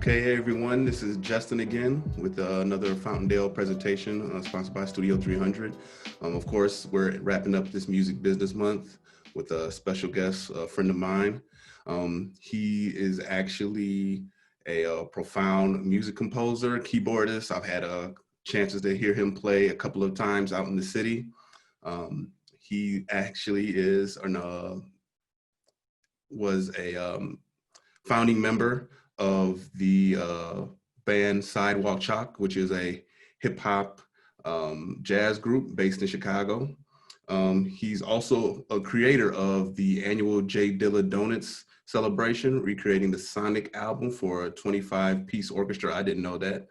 Okay, hey everyone, this is Justin again with another Fountaindale presentation sponsored by Studio 300. Of course, we're wrapping up this Music Business Month with a special guest, a friend of mine. He is actually a profound music composer, keyboardist. I've had chances to hear him play a couple of times out in the city. He actually was a founding member of the band Sidewalk Chalk, which is a hip hop jazz group based in Chicago. He's also a creator of the annual J Dilla Donuts celebration, recreating the Sonic album for a 25-piece orchestra. I didn't know that.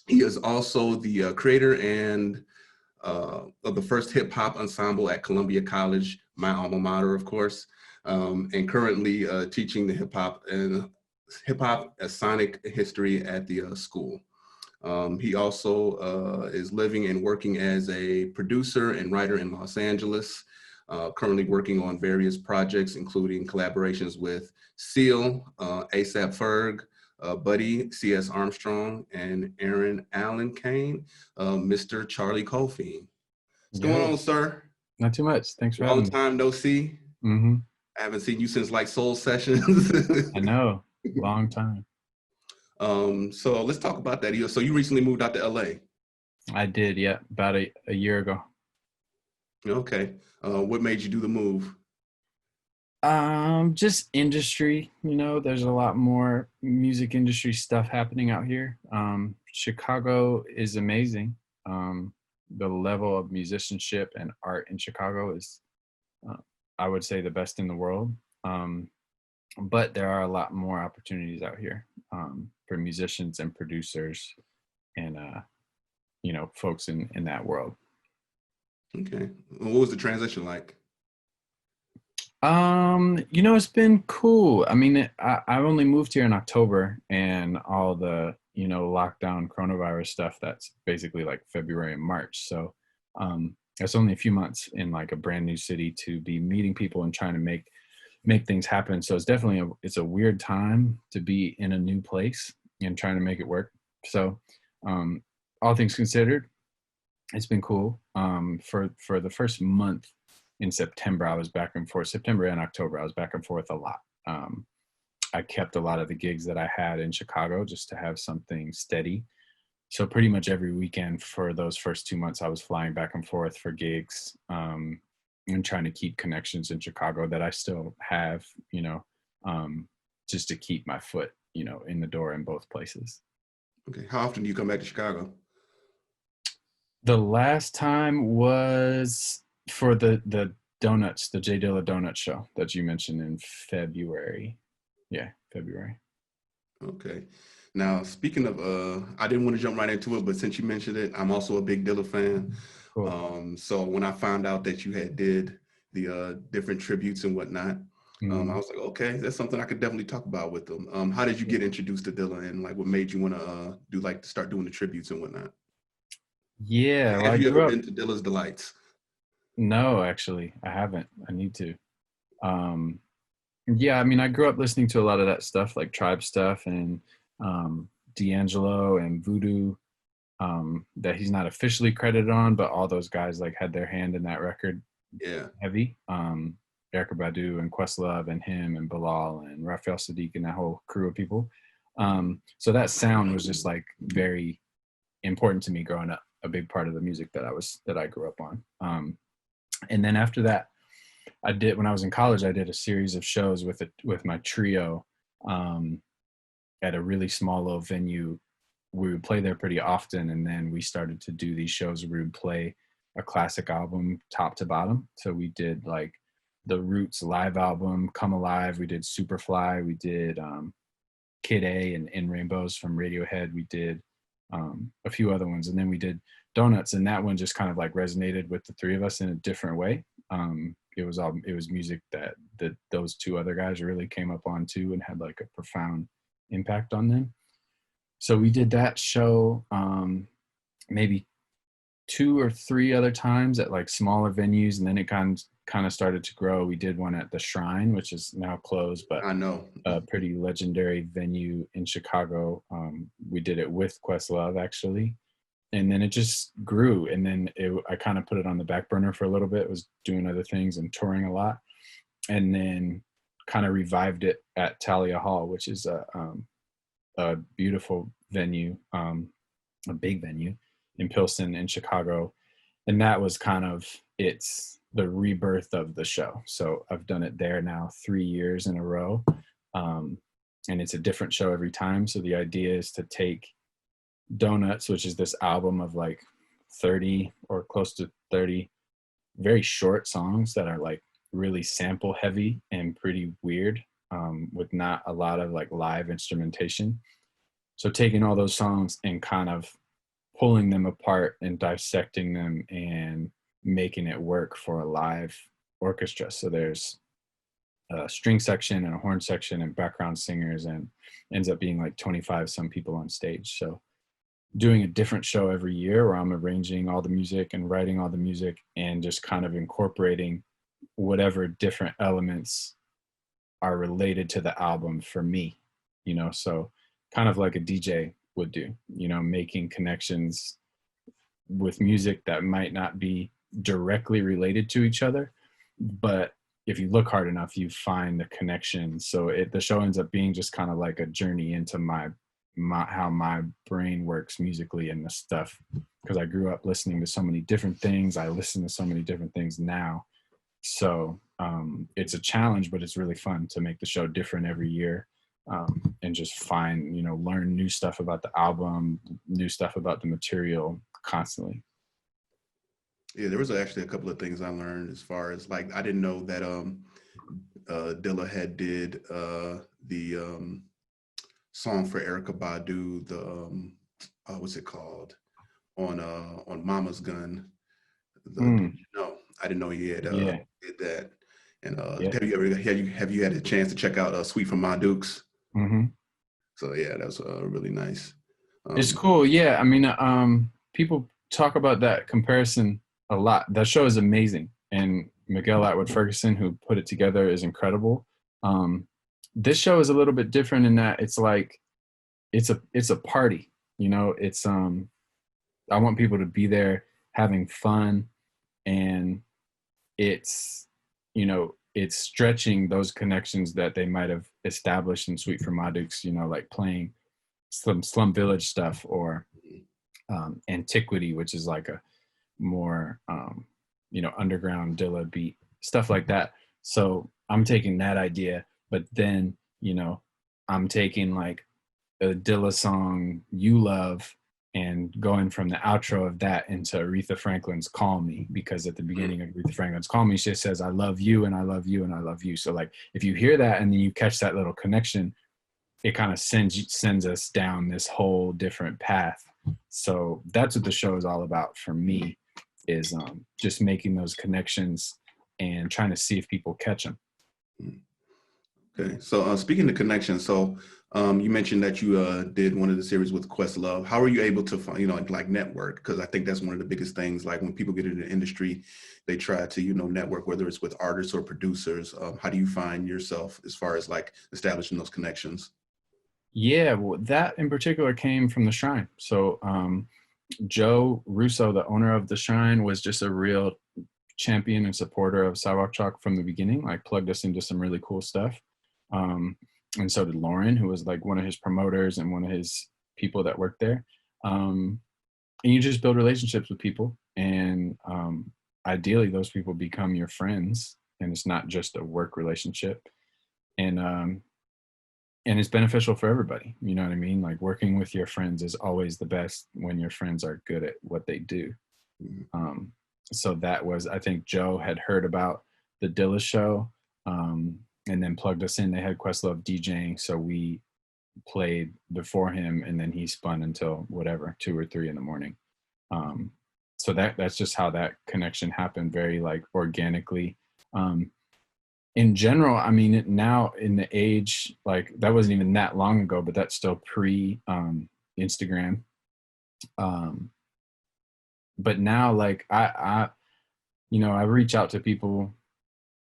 He is also the creator and of the first hip hop ensemble at Columbia College, my alma mater, of course. And currently teaching the hip hop sonic history at the school. He also is living and working as a producer and writer in Los Angeles, currently working on various projects, including collaborations with Seal, ASAP Ferg, Buddy, C.S. Armstrong, and Aaron Allen Kane, Mr. Charlie Coffeen. What's going on, sir? Not too much. Thanks for having me. Long time no see. Mm-hmm. I haven't seen you since like Soul Sessions. I know, long time. So let's talk about that. So you recently moved out to LA. I did, yeah, about a year ago. Okay. What made you do the move? Just industry, there's a lot more music industry stuff happening out here. Chicago is amazing. The level of musicianship and art in Chicago is, I would say, the best in the world. But there are a lot more opportunities out here for musicians and producers and, folks in that world. Okay. What was the transition like? It's been cool. I mean, I only moved here in October, and all the, lockdown coronavirus stuff, that's basically like February and March. So it's only a few months in like a brand new city to be meeting people and trying to make things happen. So it's definitely it's a weird time to be in a new place and trying to make it work. So all things considered, it's been cool. For the first month in September, I was back and forth. September and October, I was back and forth a lot. I kept a lot of the gigs that I had in Chicago just to have something steady. So pretty much every weekend for those first 2 months, I was flying back and forth for gigs and trying to keep connections in Chicago that I still have, just to keep my foot, in the door in both places. Okay. How often do you come back to Chicago? The last time was for the donuts, the J Dilla Donut show that you mentioned in February. Yeah, February. Okay. Now, speaking of, I didn't want to jump right into it, but since you mentioned it, I'm also a big Dilla fan. Cool. So when I found out that you did the different tributes and whatnot, I was like, okay, that's something I could definitely talk about with them. How did you get introduced to Dilla, and like what made you want to start doing the tributes and whatnot? Yeah. Have you ever been to Dilla's Delights? No, actually, I haven't. I need to. Yeah, I mean, I grew up listening to a lot of that stuff, like Tribe stuff and D'Angelo and Voodoo, that he's not officially credited on, but all those guys like had their hand in that record. Yeah. Heavy. Erykah Badu and Questlove and him and Bilal and Raphael Sadiq and that whole crew of people. So that sound was just like very important to me growing up, a big part of the music that I grew up on. And then after that, when I was in college, I did a series of shows with my trio at a really small little venue. We would play there pretty often, and then we started to do these shows where we would play a classic album top to bottom. So we did like the Roots live album, Come Alive. We did Superfly. We did Kid A and In Rainbows from Radiohead. We did a few other ones, and then we did Donuts, and that one just kind of like resonated with the three of us in a different way. It was music that those two other guys really came up on too and had like a profound impact on them. So we did that show maybe 2 or 3 other times at like smaller venues, and then it kind of started to grow. We did one at the Shrine, which is now closed, but I know. a pretty legendary venue in Chicago. We did it with Questlove actually, and then it just grew. And then I kind of put it on the back burner for a little bit. Was doing other things and touring a lot, and then kind of revived it at Talia Hall, which is a beautiful venue, a big venue in Pilsen in Chicago. And that was kind of the rebirth of the show. So I've done it there now 3 years in a row. And it's a different show every time. So the idea is to take Donuts, which is this album of like 30 or close to 30 very short songs that are like really sample heavy and pretty weird, with not a lot of like live instrumentation. So taking all those songs and kind of pulling them apart and dissecting them and making it work for a live orchestra. So there's a string section and a horn section and background singers, and ends up being like 25 some people on stage. So doing a different show every year where I'm arranging all the music and writing all the music and just kind of incorporating whatever different elements are related to the album for me, so kind of like a DJ would do, making connections with music that might not be directly related to each other, but if you look hard enough, you find the connection. So the show ends up being just kind of like a journey into my how my brain works musically and the stuff, because I grew up listening to so many different things. I listen to so many different things now. So it's a challenge, but it's really fun to make the show different every year, and just find, learn new stuff about the album, new stuff about the material constantly. Yeah, there was actually a couple of things I learned as far as like, I didn't know that Dilla had did the song for Erykah Badu, the what's it called, on Mama's Gun. No, I didn't know he had did that. And have you had a chance to check out Sweet from My Dukes? Mm-hmm. So yeah, that's really nice. It's cool. Yeah, I mean, people talk about that comparison a lot. That show is amazing, and Miguel Atwood Ferguson, who put it together, is incredible. This show is a little bit different in that it's like it's a party. It's I want people to be there having fun, and it's it's stretching those connections that they might have established in Sweet for My Dukes, like playing some Slum Village stuff, or Antiquity, which is like a more underground Dilla beat, stuff like that. So I'm taking that idea, but then I'm taking like a Dilla song You Love and going from the outro of that into Aretha Franklin's Call Me, because at the beginning of Aretha Franklin's Call Me, she says, I love you and I love you and I love you. So like if you hear that and then you catch that little connection, it kind of sends us down this whole different path. So that's what the show is all about for me, is just making those connections and trying to see if people catch them. Okay, so speaking of connections, so you mentioned that you did one of the series with Questlove. How are you able to find, like network? Because I think that's one of the biggest things. Like when people get into the industry, they try to network, whether it's with artists or producers. How do you find yourself as far as like establishing those connections? Yeah, well, that in particular came from the Shrine. So Joe Russo, the owner of the Shrine, was just a real champion and supporter of Sidewalk Chalk from the beginning, like plugged us into some really cool stuff. And so did Lauren, who was like one of his promoters and one of his people that worked there. And you just build relationships with people, and ideally those people become your friends, and it's not just a work relationship. And it's beneficial for everybody. You know what I mean? Like working with your friends is always the best when your friends are good at what they do. So that was, I think Joe had heard about the Dilla show, and then plugged us in. They had Questlove DJing, so we played before him, and then he spun until whatever, 2 or 3 in the morning. So that's just how that connection happened, very like organically. In general, I mean, now in the age, like that wasn't even that long ago, but that's still pre Instagram. but now like I I reach out to people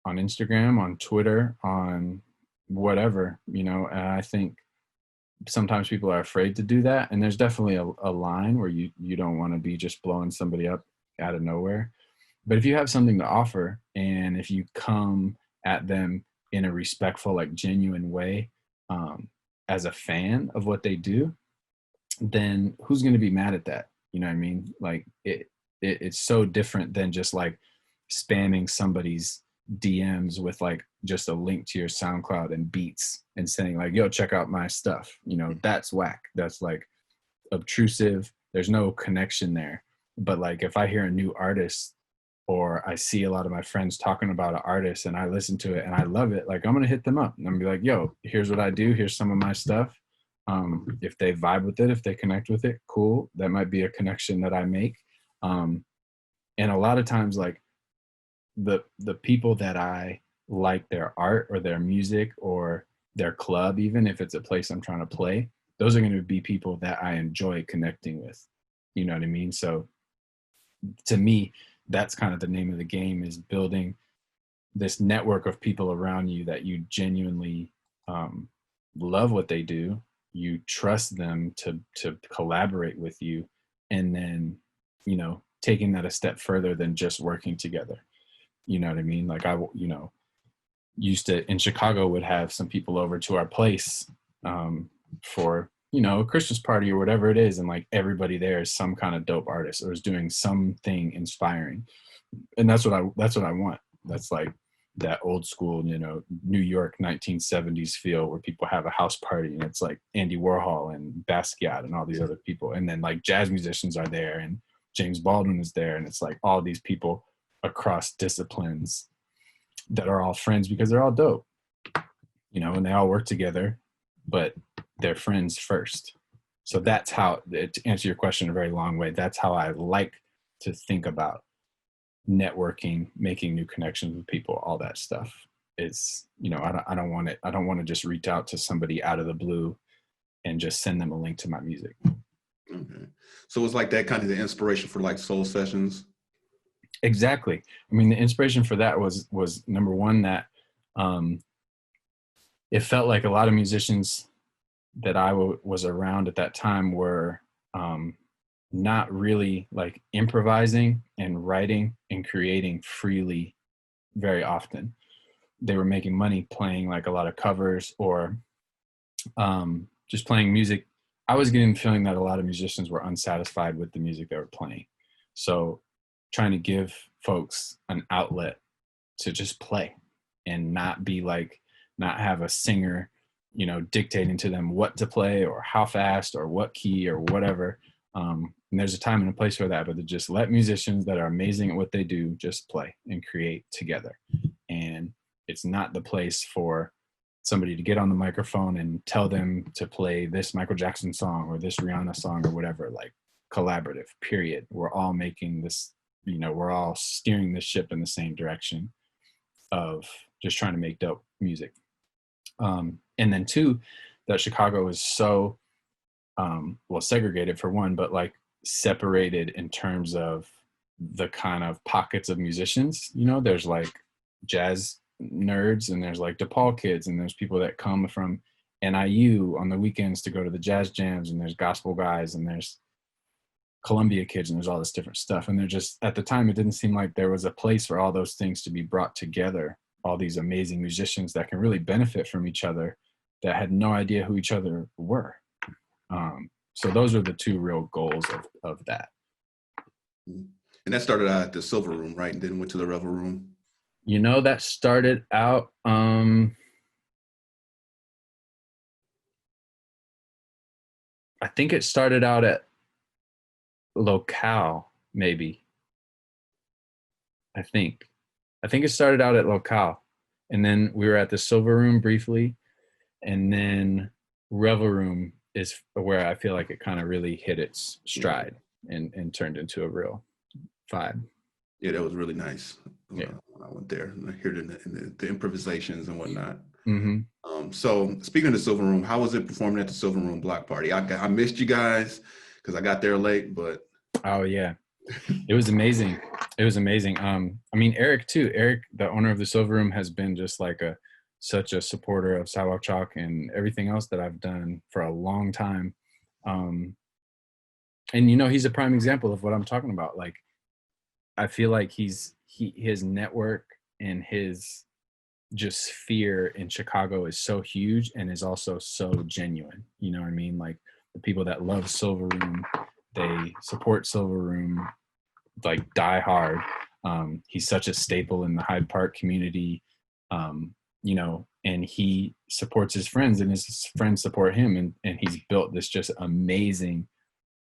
on Instagram, on Twitter, on whatever, and I think sometimes people are afraid to do that. And there's definitely a line where you don't want to be just blowing somebody up out of nowhere. But if you have something to offer, and if you come at them in a respectful, like genuine way, as a fan of what they do, then who's going to be mad at that? You know what I mean? Like it's so different than just like spamming somebody's DMs with like just a link to your SoundCloud and beats and saying like, yo, check out my stuff. That's whack. That's like obtrusive. There's no connection there. But like if I hear a new artist, or I see a lot of my friends talking about an artist and I listen to it and I love it, like I'm going to hit them up and I'm gonna be like, yo, here's what I do. Here's some of my stuff. If they vibe with it, if they connect with it, cool. That might be a connection that I make. And a lot of times, like the people that I like their art or their music or their club, even if it's a place I'm trying to play, those are going to be people that I enjoy connecting with. You know what I mean? So to me, that's kind of the name of the game, is building this network of people around you that you genuinely love what they do. You trust them to collaborate with you, and then taking that a step further than just working together. You know what I mean? Like I used to, in Chicago, would have some people over to our place for a Christmas party or whatever it is, and like everybody there is some kind of dope artist or is doing something inspiring, and that's what I want. That's like that old school, New York 1970s feel, where people have a house party and it's like Andy Warhol and Basquiat and all these other people, and then like jazz musicians are there and James Baldwin is there, and it's like all these people across disciplines that are all friends because they're all dope, and they all work together, but they're friends first. So that's how, to answer your question in a very long way, that's how I like to think about networking, making new connections with people, all that stuff. Is I don't want to just reach out to somebody out of the blue and just send them a link to my music. Okay. So it's like that kind of the inspiration for like soul sessions. Exactly. I mean, the inspiration for that was number one, that it felt like a lot of musicians that I was around at that time were not really like improvising and writing and creating freely very often. They were making money playing like a lot of covers or just playing music. I was getting the feeling that a lot of musicians were unsatisfied with the music they were playing. So trying to give folks an outlet to just play and not have a singer, dictating to them what to play or how fast or what key or whatever. And there's a time and a place for that, but to just let musicians that are amazing at what they do just play and create together. And it's not the place for somebody to get on the microphone and tell them to play this Michael Jackson song or this Rihanna song or whatever. Like, collaborative, period. We're all making this, we're all steering the ship in the same direction of just trying to make dope music. And then two, that Chicago is so segregated for one, but like separated in terms of the kind of pockets of musicians. There's like jazz nerds, and there's like DePaul kids, and there's people that come from NIU on the weekends to go to the jazz jams, and there's gospel guys, and there's Columbia kids, and there's all this different stuff. And they're just, at the time, it didn't seem like there was a place for all those things to be brought together, all these amazing musicians that can really benefit from each other that had no idea who each other were. So those are the two real goals of that. And that started out at the Silver Room, right? And then went to the Revel Room. That started out, I think it started out at Locale, maybe. I think it started out at Locale, and then we were at the Silver Room briefly, and then Revel Room is where I feel like it kind of really hit its stride and turned into a real vibe. Yeah, that was really nice. Yeah, when I went there and I heard the improvisations and whatnot. Mm-hmm. So speaking of the Silver Room, how was it performing at the Silver Room block party? I missed you guys because I got there late, but oh yeah, It was amazing. It was amazing. I mean, Eric too. Eric, the owner of the Silver Room, has been just like such a supporter of Sidewalk Chalk and everything else that I've done for a long time. Um, and you know, he's a prime example of what I'm talking about. Like, I feel like his network and his just sphere in Chicago is so huge and is also so genuine. You know what I mean? Like the people that love Silver Room, they support Silver Room, like die hard. He's such a staple in the Hyde Park community, you know, and he supports his friends and his friends support him. And he's built this just amazing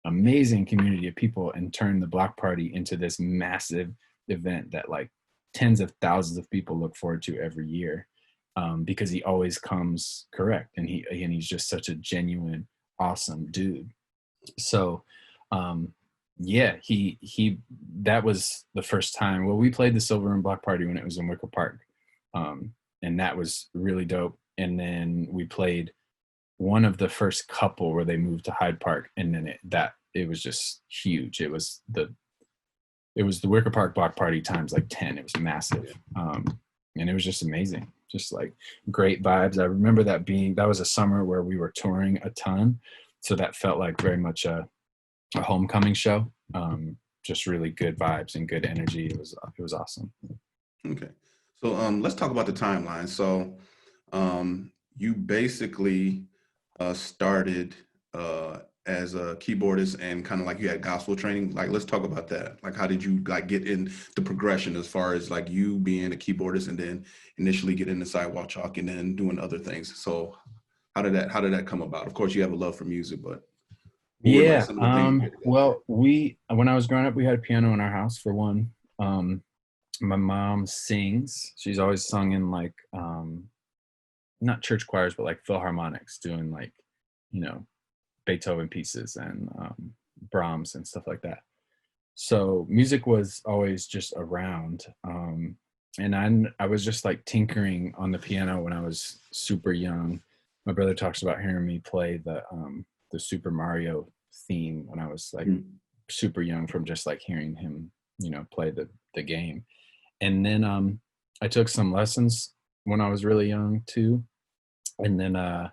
community of people and turned the block party into this massive event that like tens of thousands of people look forward to every year, because he always comes correct. And he's just such a genuine, awesome dude. So, yeah, that was the first time. Well, we played the Silver Room Block Party when it was in Wicker Park. And that was really dope. And then we played one of the first couple where they moved to Hyde Park, and then it was just huge. It was the Wicker Park Block Party times like 10. It was massive. And it was just amazing. Just like great vibes. I remember that was a summer where we were touring a ton. So that felt like very much a homecoming show. Just really good vibes and good energy. It was awesome. Okay. So let's talk about the timeline. So you basically started as a keyboardist and kind of like you had gospel training. Like, let's talk about that. Like, how did you like get in the progression as far as like you being a keyboardist and then initially get into Sidewalk Chalk and then doing other things? So how did that come about? Of course, you have a love for music, but what were like Yeah. some of the things you did to go? Well, when I was growing up, we had a piano in our house for one. My mom sings. She's always sung in like, not church choirs, but like philharmonics, doing like, you know, Beethoven pieces and Brahms and stuff like that. So music was always just around. And I was just like tinkering on the piano when I was super young. My brother talks about hearing me play the Super Mario theme when I was like super young, from just like hearing him, you know, play the game. And then I took some lessons when I was really young too. And then I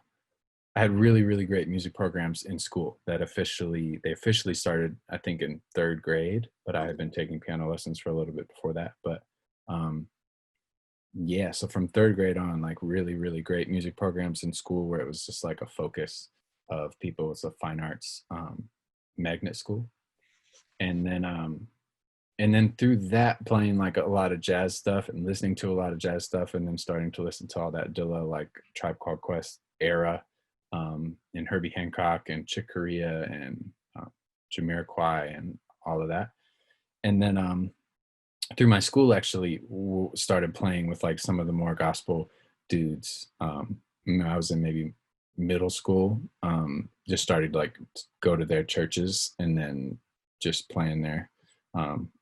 had really, really great music programs in school they officially started, I think, in third grade, but I had been taking piano lessons for a little bit before that. But yeah, so from third grade on, like really, really great music programs in school where it was just like a focus of people. It's a fine arts magnet school. And then through that, playing like a lot of jazz stuff and listening to a lot of jazz stuff, and then starting to listen to all that Dilla, like Tribe Called Quest era, and Herbie Hancock and Chick Corea and Jamiroquai and all of that. And then through my school, actually started playing with like some of the more gospel dudes. You know, I was in maybe middle school, just started like go to their churches and then just playing there.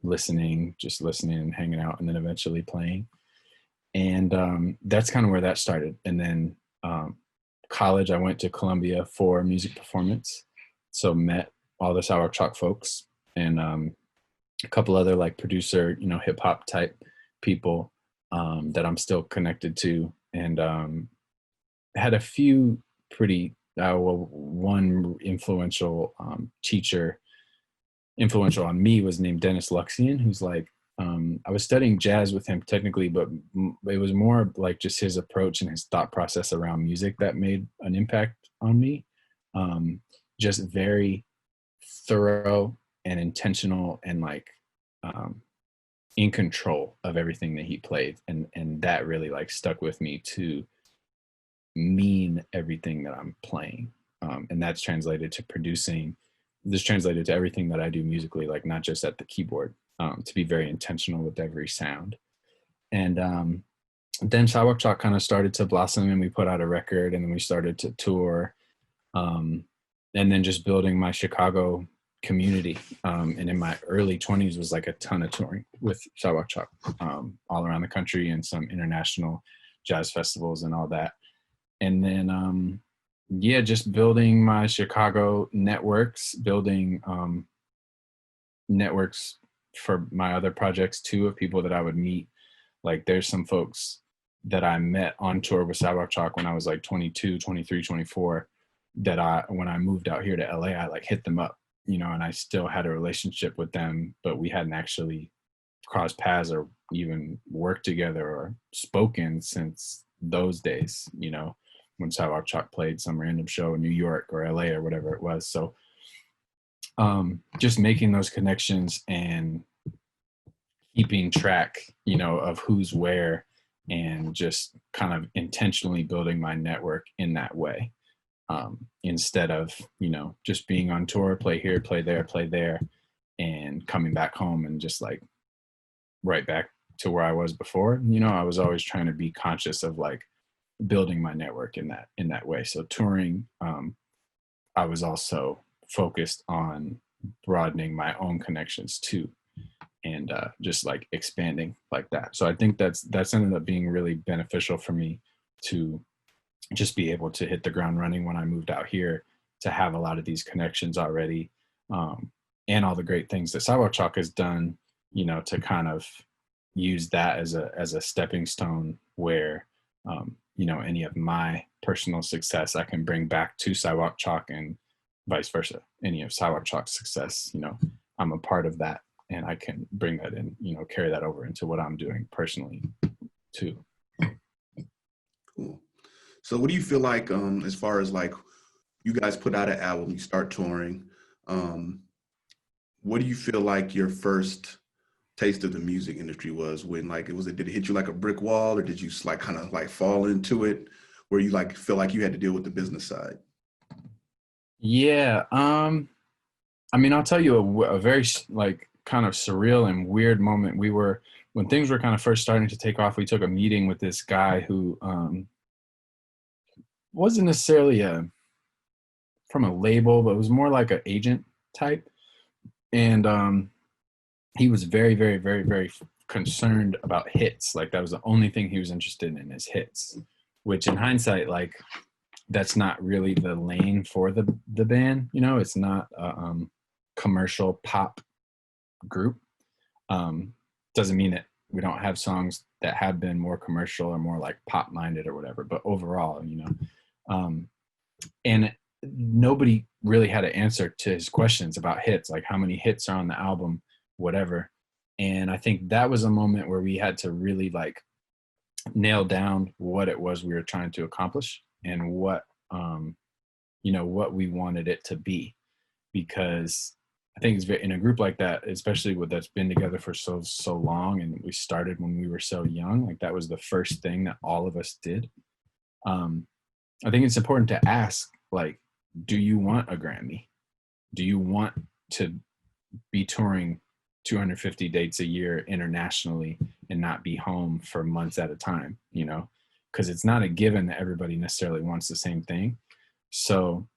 Listening and hanging out, and then eventually playing. And that's kind of where that started. And then college, I went to Columbia for music performance. So met all the Sidewalk Chalk folks and a couple other like producer, you know, hip hop type people that I'm still connected to. And had a few pretty, one influential teacher influential on me was named Dennis Luxian, who's like, I was studying jazz with him technically, but it was more like just his approach and his thought process around music that made an impact on me. Just very thorough and intentional and like in control of everything that he played. And that really like stuck with me to mean everything that I'm playing. And that's translated to producing. This translated to everything that I do musically, like not just at the keyboard, to be very intentional with every sound. And then Sidewalk Chalk kind of started to blossom, and we put out a record, and then we started to tour, and then just building my Chicago community. And in my early 20s was like a ton of touring with Sidewalk Chalk, all around the country and some international jazz festivals and all that. And then yeah, just building my Chicago networks, building networks for my other projects too, of people that I would meet. Like there's some folks that I met on tour with Sidewalk Chalk when I was like 22, 23, 24, that when I moved out here to LA, I like hit them up, and I still had a relationship with them, but we hadn't actually crossed paths or even worked together or spoken since those days, when Sidewalk Chalk played some random show in New York or LA or whatever it was. So just making those connections and keeping track, of who's where, and just kind of intentionally building my network in that way. Instead of, just being on tour, play here, play there, and coming back home and just like right back to where I was before. I was always trying to be conscious of like building my network in that way. So touring, I was also focused on broadening my own connections too, and just like expanding like that. So I think that's ended up being really beneficial for me to just be able to hit the ground running when I moved out here, to have a lot of these connections already, and all the great things that Sidewalk Chalk has done, to kind of use that as a stepping stone where, any of my personal success I can bring back to Sidewalk Chalk, and vice versa. Any of Sidewalk Chalk's success, I'm a part of that, and I can bring that in, carry that over into what I'm doing personally too. Cool. So what do you feel like, as far as like you guys put out an album, you start touring, what do you feel like your first taste of the music industry was? When like, did it hit you like a brick wall, or did you like kind of like fall into it where you like feel like you had to deal with the business side? Yeah. I mean, I'll tell you a very like kind of surreal and weird moment. When things were kind of first starting to take off, we took a meeting with this guy who wasn't necessarily from a label, but it was more like an agent type. And he was very, very, very, very concerned about hits. Like that was the only thing he was interested in, is hits, which in hindsight, like that's not really the lane for the band. It's not a commercial pop group. Doesn't mean that we don't have songs that have been more commercial or more like pop minded or whatever, but overall, and nobody really had an answer to his questions about hits, like how many hits are on the album, whatever. And I think that was a moment where we had to really like nail down what it was we were trying to accomplish, and what what we wanted it to be. Because I think it's in a group like that, especially that's been together for so long, and we started when we were so young, like that was the first thing that all of us did. I think it's important to ask, like, do you want a Grammy? Do you want to be touring 250 dates a year internationally and not be home for months at a time? Because it's not a given that everybody necessarily wants the same thing. So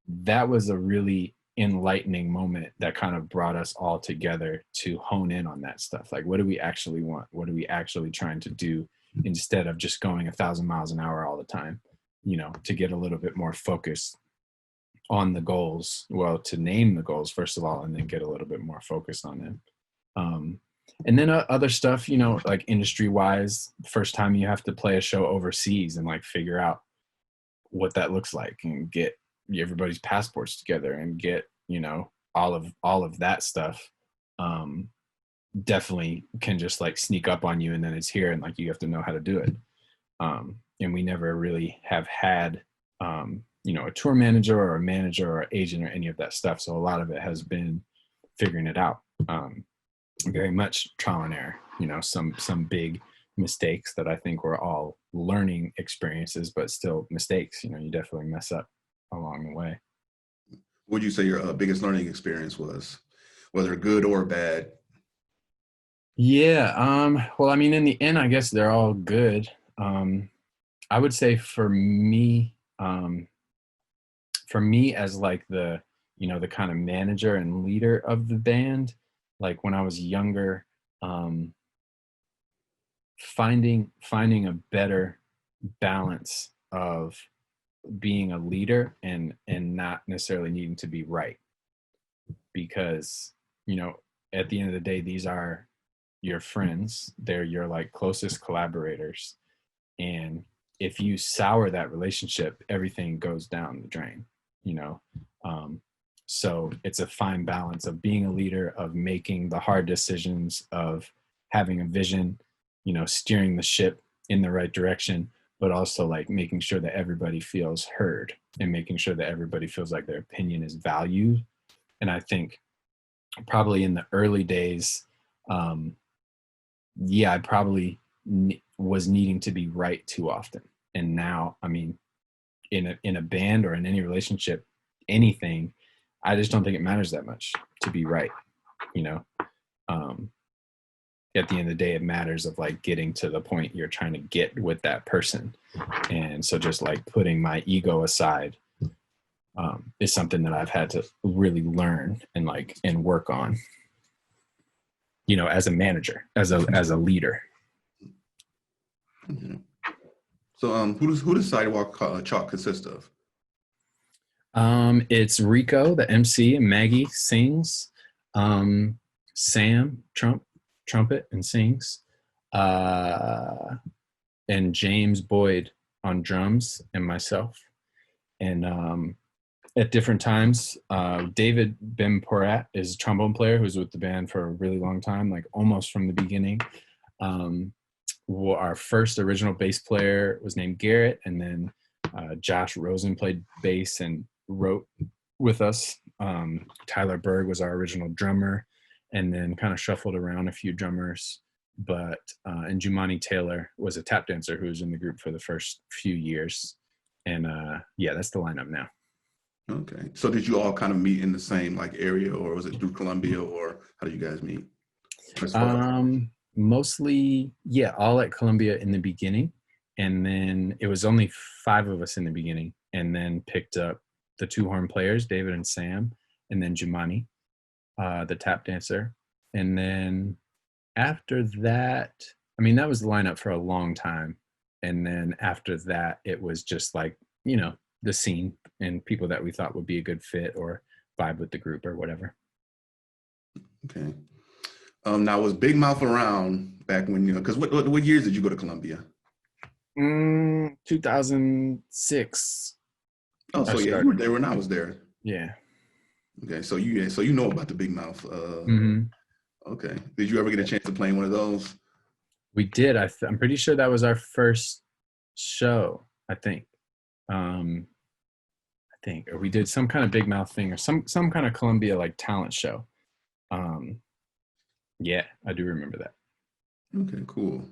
that was a really enlightening moment that kind of brought us all together to hone in on that stuff. Like, what do we actually want? What are we actually trying to do, instead of just going 1,000 miles an hour all the time, to get a little bit more focused on the goals. Well, to name the goals, first of all, and then get a little bit more focused on them. And then other stuff, like industry wise, first time you have to play a show overseas and like figure out what that looks like, and get everybody's passports together, and get, all of that stuff, definitely can just like sneak up on you, and then it's here, and like you have to know how to do it. And we never really have had, a tour manager or a manager or agent or any of that stuff. So a lot of it has been figuring it out. Very much trial and error, some big mistakes that I think were all learning experiences, but still mistakes. You definitely mess up along the way. What would you say your biggest learning experience was, whether good or bad? Yeah. Well, I mean, in the end, I guess they're all good. I would say for me as like the kind of manager and leader of the band, like when I was younger, finding a better balance of being a leader and not necessarily needing to be right. Because you know, at the end of the day, these are your friends. They're your like closest collaborators. And if you sour that relationship, everything goes down the drain, you know? So it's a fine balance of being a leader, of making the hard decisions, of having a vision, you know, steering the ship in the right direction, but also like making sure that everybody feels heard and making sure that everybody feels like their opinion is valued. And I think probably in the early days, yeah, I probably was needing to be right too often. And now, I mean, in a band or in any relationship, anything, I just don't think it matters that much to be right, you know. At the end of the day, it matters of like getting to the point you're trying to get with that person. And so just like putting my ego aside is something that I've had to really learn and work on, you know, as a manager, as a leader. Mm-hmm. So who does Sidewalk Chalk consist of? It's Rico, the MC, and Maggie sings. Sam trumpet and sings. And James Boyd on drums, and myself. And at different times, David Bimporat is a trombone player who's with the band for a really long time, like almost from the beginning. Our first original bass player was named Garrett, and then Josh Rosen played bass and wrote with us. Tyler Berg was our original drummer, and then kind of shuffled around a few drummers. But and Jumani Taylor was a tap dancer who was in the group for the first few years. And yeah, that's the lineup now. Okay. So did you all kind of meet in the same like area, or was it through Columbia, or how do you guys meet? Mostly, yeah, all at Columbia in the beginning. And then it was only 5 of us in the beginning, and then picked up the 2 horn players, David and Sam, and then Jumani, the tap dancer. And then after that, I mean, that was the lineup for a long time. And then after that, it was just like, you know, the scene and people that we thought would be a good fit or vibe with the group or whatever. Okay. Now was Big Mouth around back when, you know, because what years did you go to Columbia? 2006. Oh, so yeah, you were there when I was there. Yeah. Okay, so you know about the Big Mouth. Okay. Did you ever get a chance to play in one of those? We did. I'm pretty sure that was our first show, I think. Or we did some kind of Big Mouth thing or some kind of Columbia like talent show. Yeah, I do remember that. Okay, cool.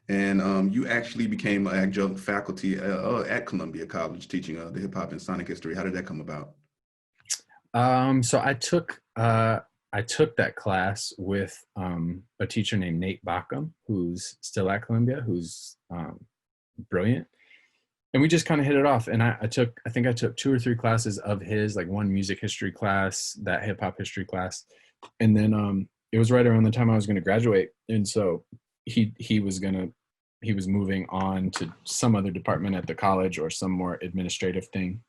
And you actually became an adjunct faculty at Columbia College teaching the hip hop and sonic history. How did that come about? So I took that class with a teacher named Nate Backham, who's still at Columbia, who's brilliant. And we just kind of hit it off. And I think I took 2 or 3 classes of his, like one music history class, that hip hop history class. And then it was right around the time I was going to graduate. And so he was moving on to some other department at the college or some more administrative thing.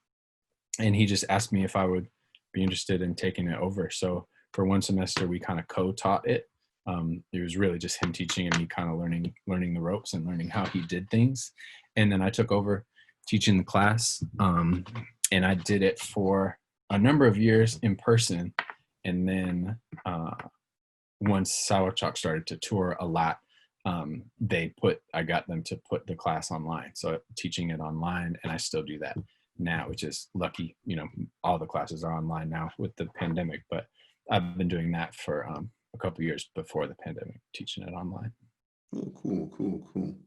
And he just asked me if I would be interested in taking it over. So for 1 semester, we kind of co-taught it. It was really just him teaching and me kind of learning the ropes and learning how he did things. And then I took over teaching the class, and I did it for a number of years in person. And then once Sidewalk Chalk started to tour a lot, I got them to put the class online. So teaching it online, and I still do that now, which is lucky. You know, all the classes are online now with the pandemic, but I've been doing that for a couple of years before the pandemic, teaching it online. Oh, cool.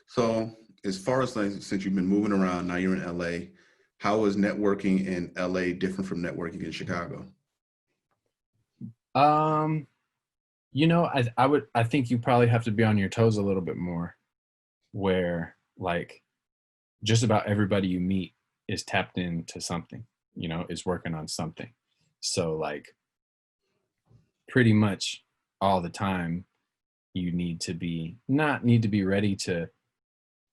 So as far as like, since you've been moving around, now you're in LA, how is networking in LA different from networking in Chicago? You know, I think you probably have to be on your toes a little bit more, where like just about everybody you meet is tapped into something, you know, is working on something. So like pretty much all the time you not need to be ready to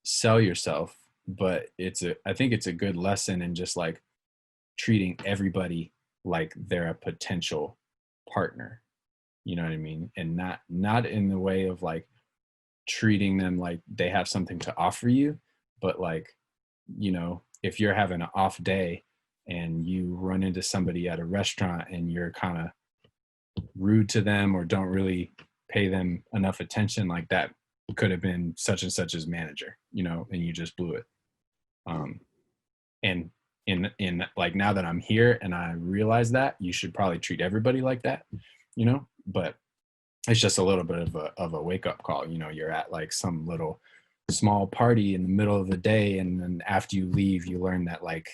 sell yourself, but I think it's a good lesson in just like treating everybody like they're a potential partner, you know what I mean? And not in the way of like treating them like they have something to offer you, but like, you know, if you're having an off day and you run into somebody at a restaurant and you're kind of rude to them or don't really pay them enough attention, like that could have been such and such's manager, you know, and you just blew it. And in like, now that I'm here and I realize that, you should probably treat everybody like that, you know, but it's just a little bit of a wake up call. You know, you're at like some little small party in the middle of the day, and then after you leave, you learn that like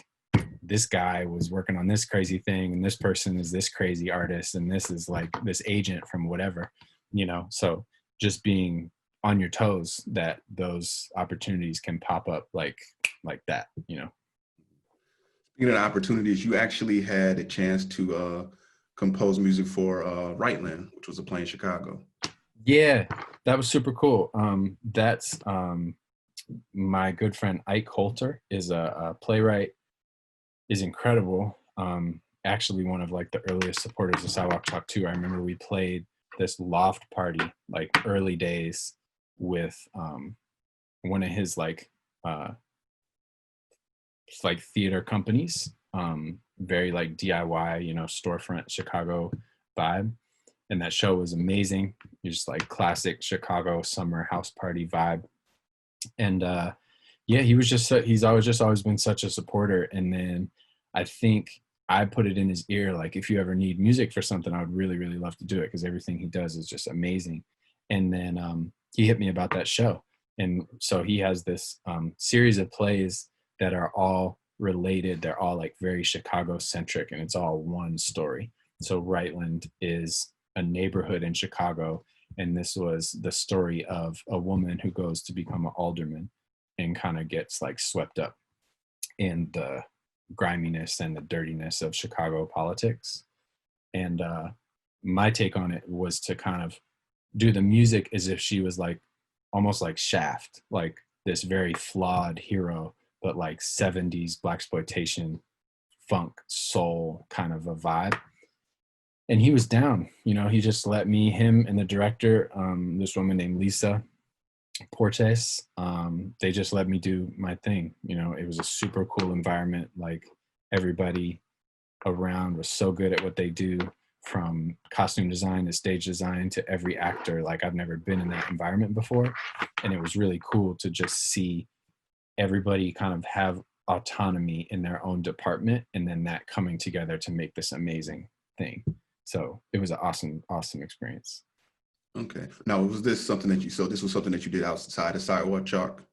this guy was working on this crazy thing, and this person is this crazy artist, and this is like this agent from whatever, you know. So just being on your toes that those opportunities can pop up like that, you know. Speaking of opportunities, you actually had a chance to compose music for Rightland, which was a play in Chicago. Yeah, that was super cool. That's my good friend Ike Holter is a playwright, is incredible. Actually one of like the earliest supporters of Sidewalk Chalk too. I remember we played this loft party like early days with one of his like theater companies, very like DIY, you know, storefront Chicago vibe. And that show was amazing. Just like classic Chicago summer house party vibe. And yeah, he was just he's always been such a supporter. And then I think I put it in his ear, like, if you ever need music for something, I would really, really love to do it, because everything he does is just amazing. And then he hit me about that show. And so he has this series of plays that are all related. They're all like very Chicago centric, and it's all one story. So Rightland is a neighborhood in Chicago, and this was the story of a woman who goes to become an alderman and kind of gets like swept up in the griminess and the dirtiness of Chicago politics. And my take on it was to kind of do the music as if she was like almost like Shaft, like this very flawed hero, but like 70s blaxploitation, funk, soul kind of a vibe. And he was down, you know. He just let me, him and the director, this woman named Lisa Portes, they just let me do my thing. You know, it was a super cool environment. Like, everybody around was so good at what they do, from costume design to stage design to every actor. Like, I've never been in that environment before. And it was really cool to just see everybody kind of have autonomy in their own department, and then that coming together to make this amazing thing. So it was an awesome experience. Okay. Now, was this something that so this was something that you did outside of Sidewalk Chalk?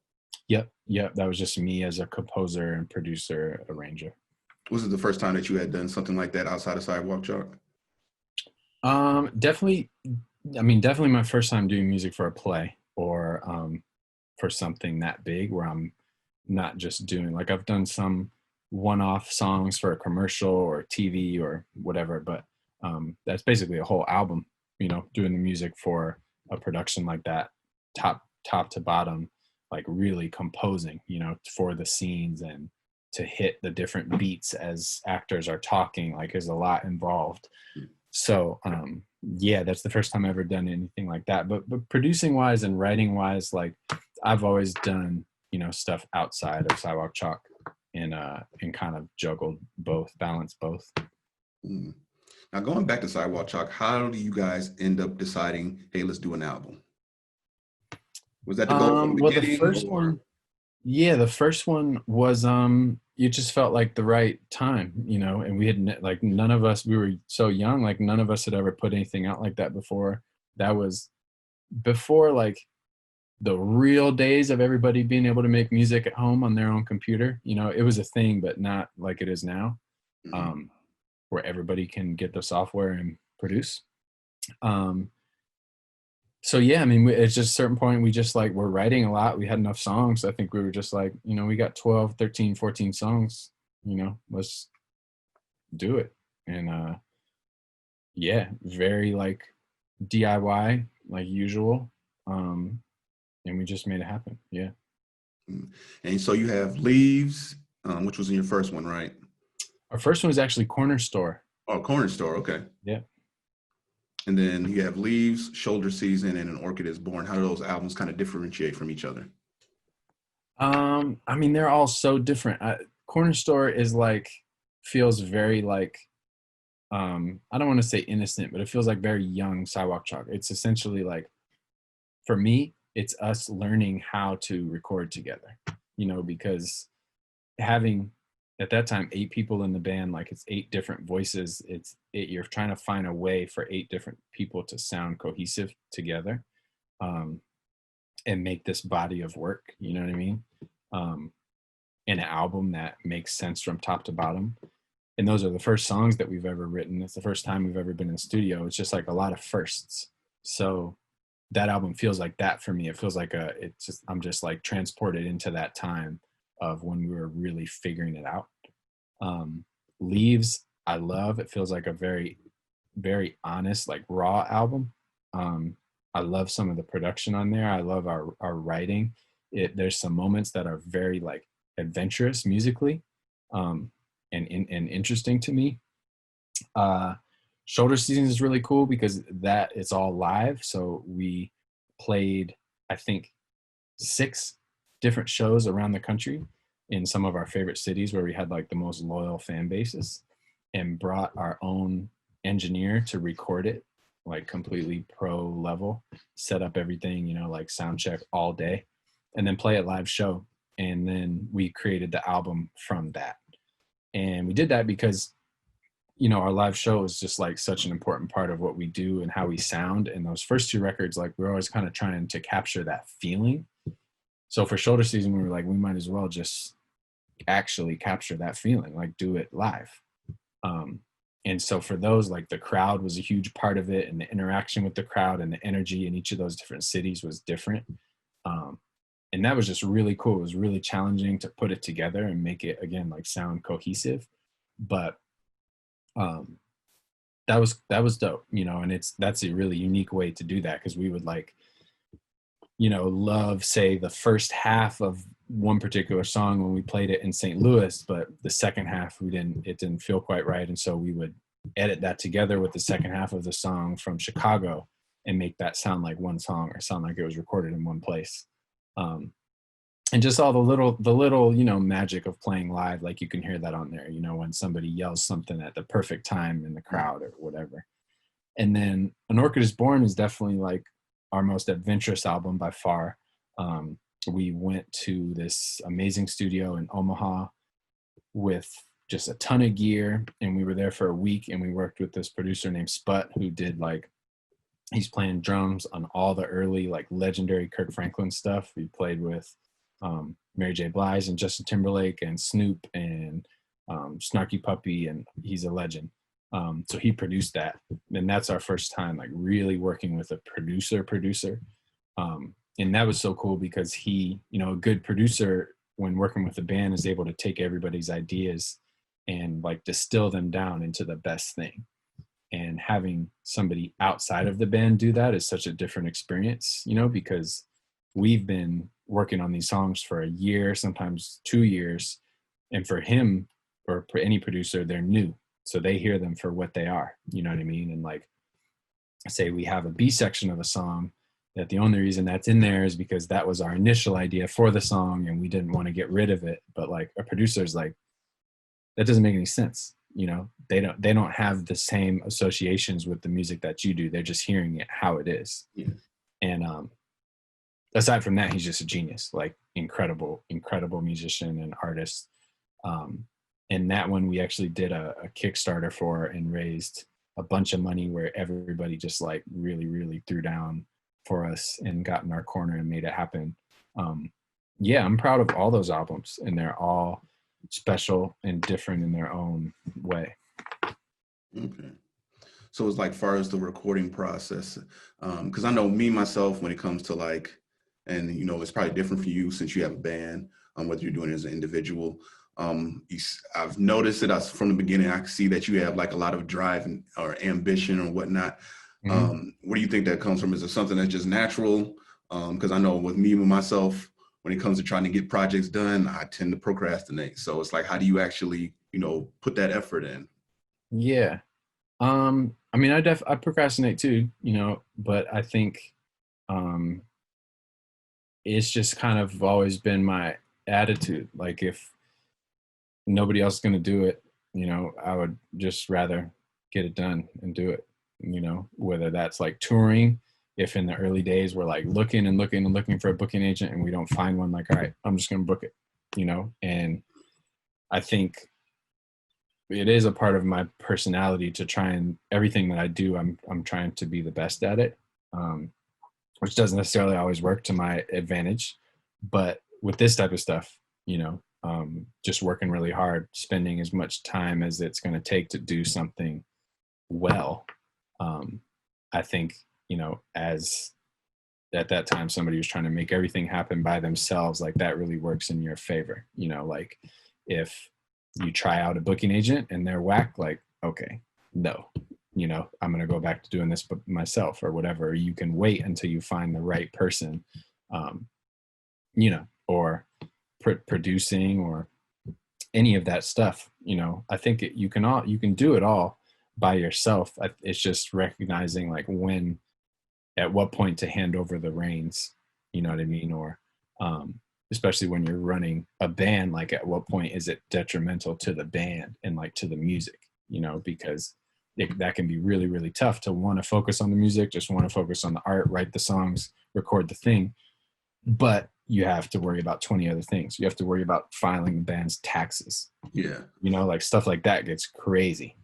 Yep. That was just me as a composer and producer, arranger. Was it the first time that you had done something like that outside of Sidewalk Chalk? Definitely. I mean, definitely my first time doing music for a play, or for something that big, where I'm not just doing, like, I've done some one-off songs for a commercial or TV or whatever, but that's basically a whole album, you know, doing the music for a production like that, top to bottom, like really composing, you know, for the scenes and to hit the different beats as actors are talking. Like, there's a lot involved. So yeah, that's the first time I've ever done anything like that. But producing wise and writing wise, like, I've always done, you know, stuff outside of Sidewalk Chalk, and kind of juggled both, balanced both. Mm. Now, going back to Sidewalk Chalk, how do you guys end up deciding, hey, let's do an album? Was that the goal from the Well, the beginning? first one, yeah, the first one was it just felt like the right time, you know. And we had like, none of us, we were so young, like none of us had ever put anything out like that before. That was before like the real days of everybody being able to make music at home on their own computer. You know, it was a thing, but not like it is now. Mm-hmm. Where everybody can get the software and produce. So yeah, I mean, it's just a certain point, we just like, we're writing a lot. We had enough songs. I think we were just like, you know, we got 12, 13, 14 songs, you know, let's do it. And yeah, very like DIY, like usual. And we just made it happen. Yeah. And so you have Leaves, which was in your first one, right? Our first one was actually Corner Store. Oh, Corner Store. Okay. Yeah. And then you have Leaves, Shoulder Season, and An Orchid is Born. How do those albums kind of differentiate from each other? I mean, they're all so different. Corner Store is like, feels very like, I don't want to say innocent, but it feels like very young Sidewalk Chalk. It's essentially like, for me, it's us learning how to record together, you know, because having at that time 8 people in the band, like it's 8 different voices. You're trying to find a way for 8 different people to sound cohesive together, and make this body of work, you know what I mean? In an album that makes sense from top to bottom. And those are the first songs that we've ever written. It's the first time we've ever been in studio. It's just like a lot of firsts. So that album feels like that for me. It feels like I'm just like transported into that time of when we were really figuring it out. Leaves, I love. It feels like a very, very honest, like raw album. I love some of the production on there. I love our writing. There's some moments that are very like adventurous musically, and interesting to me. Shoulder Season is really cool because that it's all live. So we played, I think, 6 different shows around the country in some of our favorite cities where we had like the most loyal fan bases, and brought our own engineer to record it, like completely pro level, set up everything, you know, like sound check all day, and then play a live show. And then we created the album from that. And we did that because, you know, our live show is just like such an important part of what we do and how we sound. And those first 2 records, like we're always kind of trying to capture that feeling. So for Shoulder Season, we were like, we might as well just actually capture that feeling, like do it live. And so for those, like the crowd was a huge part of it, and the interaction with the crowd and the energy in each of those different cities was different. And that was just really cool. It was really challenging to put it together and make it, again, like sound cohesive. But that was dope, you know, and that's a really unique way to do that, because we would like, you know, love, say, the first half of one particular song when we played it in St. Louis, but the second half it didn't feel quite right. And so we would edit that together with the second half of the song from Chicago and make that sound like one song, or sound like it was recorded in one place. And just all the little, you know, magic of playing live. Like you can hear that on there, you know, when somebody yells something at the perfect time in the crowd or whatever. And then An Orchid is Born is definitely like our most adventurous album by far. We went to this amazing studio in Omaha with just a ton of gear, and we were there for a week, and we worked with this producer named Sput, who did like, he's playing drums on all the early like legendary Kirk Franklin stuff. We played with Mary J. Blige and Justin Timberlake and Snoop and Snarky Puppy, and he's a legend. So he produced that, and that's our first time like really working with a producer. And that was so cool because he, you know, a good producer when working with a band is able to take everybody's ideas and like distill them down into the best thing. And having somebody outside of the band do that is such a different experience, you know, because we've been working on these songs for a year, sometimes 2 years. And for him, or for any producer, they're new. So they hear them for what they are, you know what I mean? And like, say we have a B section of a song that the only reason that's in there is because that was our initial idea for the song and we didn't want to get rid of it. But like a producer's like, that doesn't make any sense. You know, they don't have the same associations with the music that you do. They're just hearing it how it is. Yeah. And aside from that, he's just a genius, like incredible musician and artist. And that one we actually did a Kickstarter for and raised a bunch of money where everybody just like really threw down for us and got in our corner and made it happen. Yeah, I'm proud of all those albums, and they're all special and different in their own way. Okay. So it's like far as the recording process, because I know me myself when it comes to like, and you know, it's probably different for you since you have a band, whether you're doing it as an individual. I've noticed that from the beginning, I can see that you have like a lot of drive or ambition or whatnot. Mm-hmm. Where do you think that comes from? Is it something that's just natural? Because I know with myself, when it comes to trying to get projects done, I tend to procrastinate. So it's like, how do you actually, you know, put that effort in? Yeah. I mean, I procrastinate too, you know, but I think um, it's just kind of always been my attitude. Like if nobody else is going to do it, you know, I would just rather get it done and do it, you know, whether that's like touring. If in the early days we're like looking and looking and looking for a booking agent and we don't find one, like, all right, I'm just going to book it, you know. And I think it is a part of my personality to try and everything that I do, I'm trying to be the best at it, um, which doesn't necessarily always work to my advantage. But with this type of stuff, you know, just working really hard, spending as much time as it's going to take to do something well. Um, I think, you know, as at that time somebody was trying to make everything happen by themselves, like that really works in your favor. You know, like if you try out a booking agent and they're whack, like, okay, no, you know, I'm going to go back to doing this myself or whatever. You can wait until you find the right person, um, you know, or producing or any of that stuff. You know, I think you can do it all by yourself. It's just recognizing like when, at what point to hand over the reins, you know what I mean? Or especially when you're running a band, like at what point is it detrimental to the band and like to the music, you know, because that can be really, really tough to want to focus on the music, just want to focus on the art, write the songs, record the thing. But you have to worry about 20 other things. You have to worry about filing the band's taxes. Yeah. You know, like stuff like that gets crazy.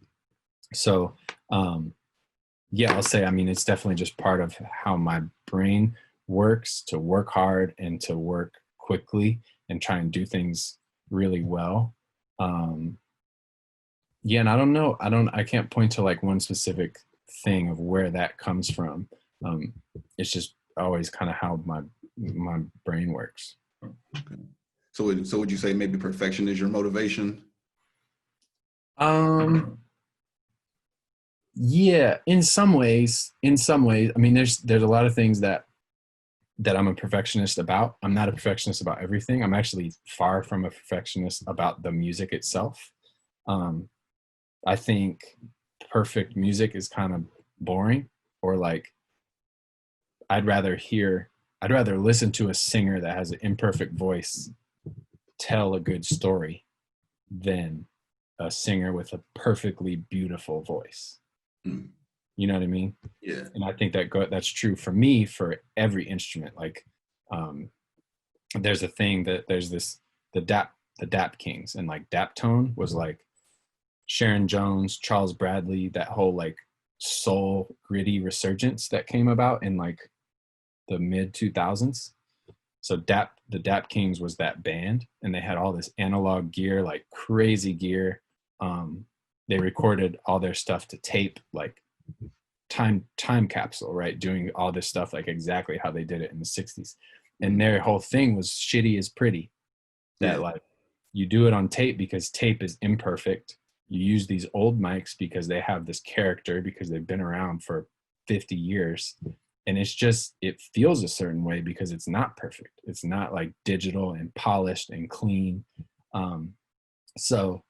So, yeah, I'll say, I mean, it's definitely just part of how my brain works, to work hard and to work quickly and try and do things really well. Yeah, and I don't know. I can't point to like one specific thing of where that comes from. It's just always kind of how my brain works. Okay. So would you say maybe perfection is your motivation? Yeah, in some ways. I mean, there's a lot of things that I'm a perfectionist about. I'm not a perfectionist about everything. I'm actually far from a perfectionist about the music itself. I think perfect music is kind of boring, or like I'd rather listen to a singer that has an imperfect voice tell a good story than a singer with a perfectly beautiful voice. Mm. You know what I mean? Yeah. And I think that's true for me for every instrument. Like, there's a thing that there's this the dap kings, and like dap tone was like Sharon Jones, Charles Bradley, that whole like soul gritty resurgence that came about in like the mid 2000s. So the Dap Kings was that band, and they had all this analog gear, like crazy gear. They recorded all their stuff to tape, like time capsule, right? Doing all this stuff like exactly how they did it in the 60s. And their whole thing was shitty is pretty. That like you do it on tape because tape is imperfect. You use these old mics because they have this character, because they've been around for 50 years. And it's just, it feels a certain way because it's not perfect. It's not like digital and polished and clean. So,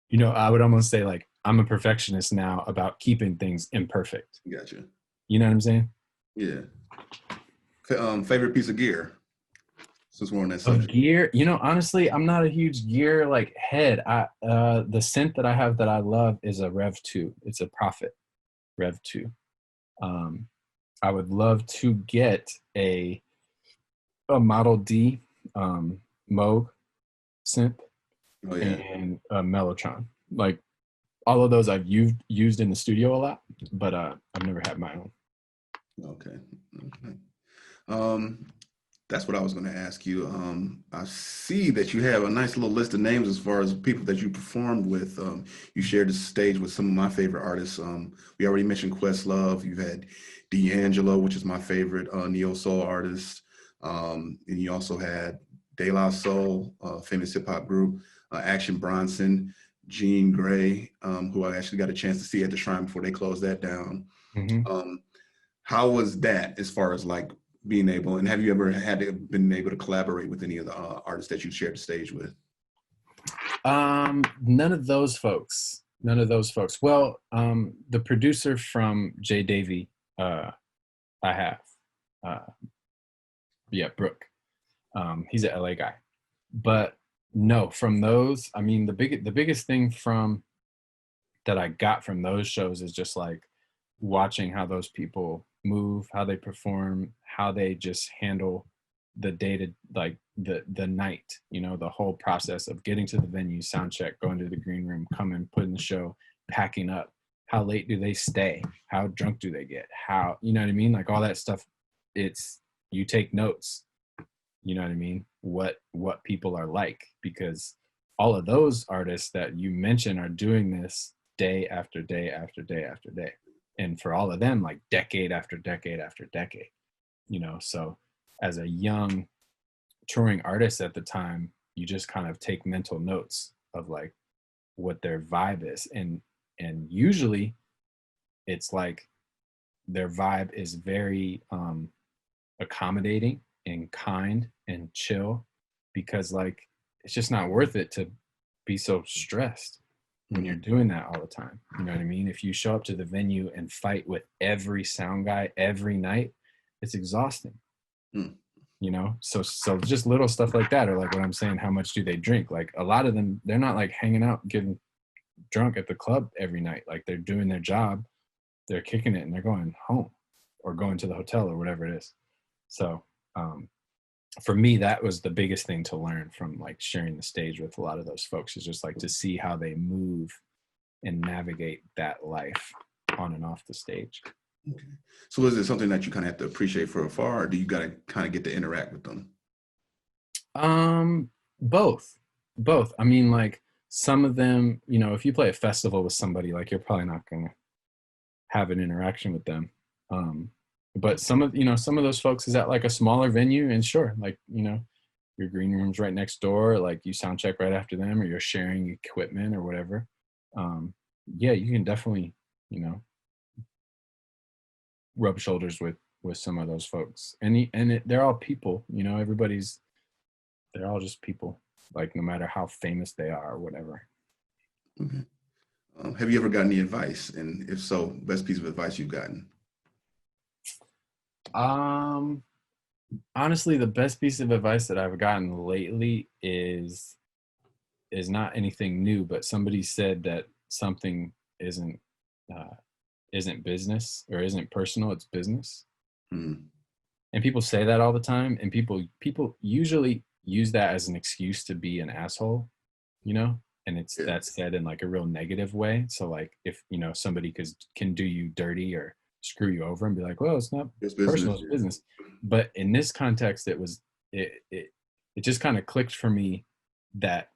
you know, I would almost say like, I'm a perfectionist now about keeping things imperfect. Gotcha. You know what I'm saying? Yeah. Favorite piece of gear? Since we're on that Of subject. gear, you know, honestly, I'm not a huge gear like head. The synth that I have that I love is a Rev 2. It's a Prophet Rev 2. I would love to get a Model D Moog synth Oh yeah. and a Mellotron. Like all of those I've used in the studio a lot, but I've never had my own. Okay. That's what I was going to ask you. I see that you have a nice little list of names as far as people that you performed with. You shared the stage with some of my favorite artists. We already mentioned Questlove. You've had D'Angelo, which is my favorite neo soul artist. And you also had De La Soul, famous hip hop group, Action Bronson, Jean Grey, who I actually got a chance to see at the Shrine before they closed that down. Mm-hmm. How was that as far as like being able, and have you ever been able to collaborate with any of the artists that you shared the stage with? None of those folks. None of those folks. Well, the producer from J Davy, I have. Uh, yeah, Brooke. He's an LA guy. But no, from those, I mean, the biggest thing from that I got from those shows is just like watching how those people move, how they perform, how they just handle the day to like the night, you know, the whole process of getting to the venue, sound check, going to the green room, coming, putting the show, packing up. How late do they stay? How drunk do they get? How, you know what I mean? Like all that stuff, it's, you take notes, you know what I mean? What people are like, because all of those artists that you mentioned are doing this day after day after day after day. And for all of them, like decade after decade after decade, you know? So as a young touring artist at the time, you just kind of take mental notes of like what their vibe is. And usually it's like their vibe is very accommodating and kind and chill, because like it's just not worth it to be so stressed when you're doing that all the time. You know what I mean? If you show up to the venue and fight with every sound guy every night, it's exhausting. You know, so just little stuff like that, or like what I'm saying, how much do they drink? Like a lot of them, they're not like hanging out getting drunk at the club every night. Like they're doing their job, they're kicking it, and they're going home or going to the hotel or whatever it is. So for me, that was the biggest thing to learn from like sharing the stage with a lot of those folks, is just like to see how they move and navigate that life on and off the stage. Okay. So is it something that you kind of have to appreciate from afar, or do you got to kind of get to interact with them? Both. I mean, like some of them, you know, if you play a festival with somebody, like you're probably not going to have an interaction with them. But some of those folks is at like a smaller venue, and sure, like, you know, your green room's right next door, like you sound check right after them, or you're sharing equipment or whatever. Yeah, you can definitely, you know, rub shoulders with some of those folks, and they're all people, you know. They're all just people, like no matter how famous they are or whatever. Okay. Have you ever gotten any advice, and if so, best piece of advice you've gotten? Honestly, the best piece of advice that I've gotten lately is not anything new, but somebody said that something isn't business or isn't personal, it's business. Mm-hmm. And people say that all the time, and people usually use that as an excuse to be an asshole, you know, and it's that's said in like a real negative way. So like if, you know, somebody can do you dirty or screw you over and be like, well, it's not personal, it's business. But in this context, it just kind of clicked for me that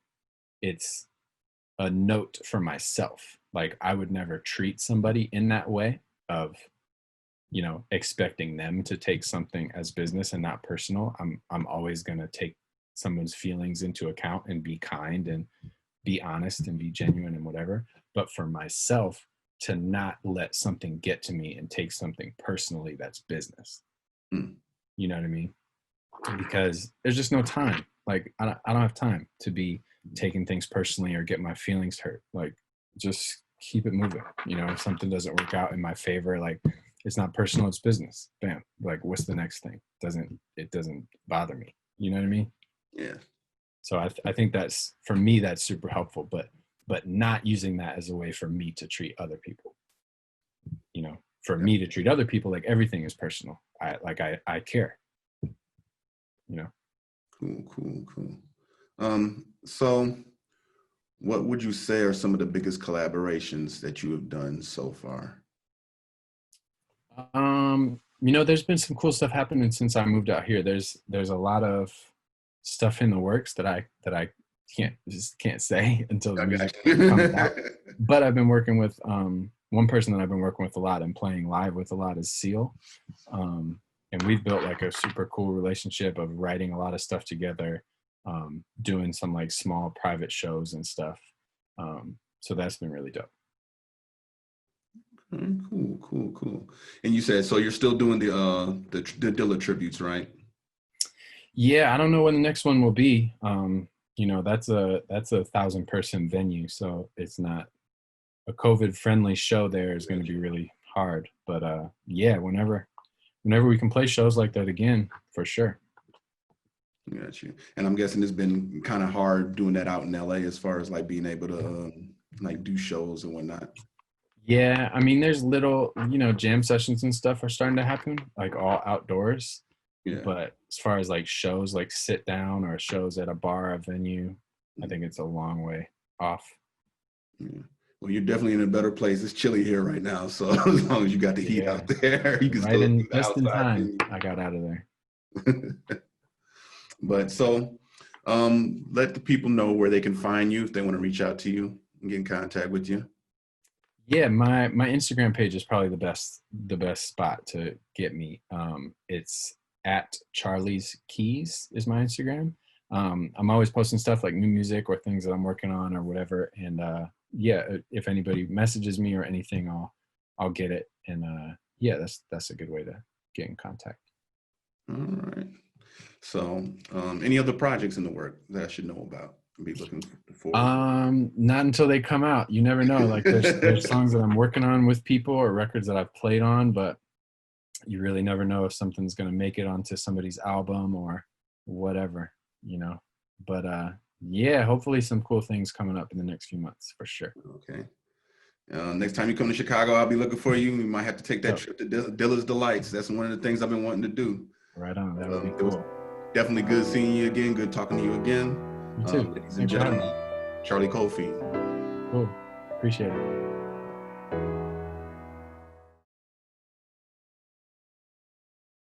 it's a note for myself. Like I would never treat somebody in that way of, you know, expecting them to take something as business and not personal. I'm always going to take someone's feelings into account and be kind and be honest and be genuine and whatever. But for myself, to not let something get to me and take something personally, that's business. You know what I mean? Because there's just no time. Like I don't have time to be taking things personally or get my feelings hurt. Like just keep it moving. You know, if something doesn't work out in my favor, like it's not personal, it's business. Bam. Like what's the next thing? It doesn't bother me. You know what I mean? Yeah. So I think that's, for me, that's super helpful, but not using that as a way for me to treat other people. You know, for me to treat other people like everything is personal. I care. You know. Cool. So what would you say are some of the biggest collaborations that you have done so far? You know, there's been some cool stuff happening since I moved out here. There's a lot of stuff in the works that I can't say until the music comes out. But I've been working with one person that I've been working with a lot and playing live with a lot is Seal. And we've built like a super cool relationship of writing a lot of stuff together, doing some like small private shows and stuff. So that's been really dope. Cool. And you said, so you're still doing the Dilla tributes, right? Yeah, I don't know when the next one will be. You know, that's a 1,000-person venue, so it's not a COVID friendly show there is going to be really hard. But yeah, whenever we can play shows like that again, for sure. Got you. And I'm guessing it's been kind of hard doing that out in LA as far as like being able to like do shows and whatnot. Yeah, I mean, there's little, jam sessions and stuff are starting to happen, like all outdoors. Yeah. But as far as like shows, like sit down or shows at a bar, a venue, I think it's a long way off. Yeah. Well, you're definitely in a better place. It's chilly here right now, so as long as you got the heat out there, you can right still in do the just in outside time. thing. I got out of there. But so, let the people know where they can find you if they want to reach out to you and get in contact with you. Yeah, my Instagram page is probably the best spot to get me. It's at Charlie's Keys is my Instagram. I'm always posting stuff like new music or things that I'm working on or whatever. And yeah, if anybody messages me or anything, I'll get it. And yeah, that's a good way to get in contact. All right. So, any other projects in the work that I should know about and be looking for? Not until they come out. You never know. Like there's songs that I'm working on with people or records that I've played on, but you really never know if something's going to make it onto somebody's album or whatever, But yeah, hopefully some cool things coming up in the next few months for sure. Okay. Next time you come to Chicago, I'll be looking for you. We might have to take that trip to Dilla's Delights. That's one of the things I've been wanting to do. Right on. That would be cool. Definitely good seeing you again. Good talking to you again. You too. Ladies and gentlemen, Charlie Coffeen. Cool. Appreciate it.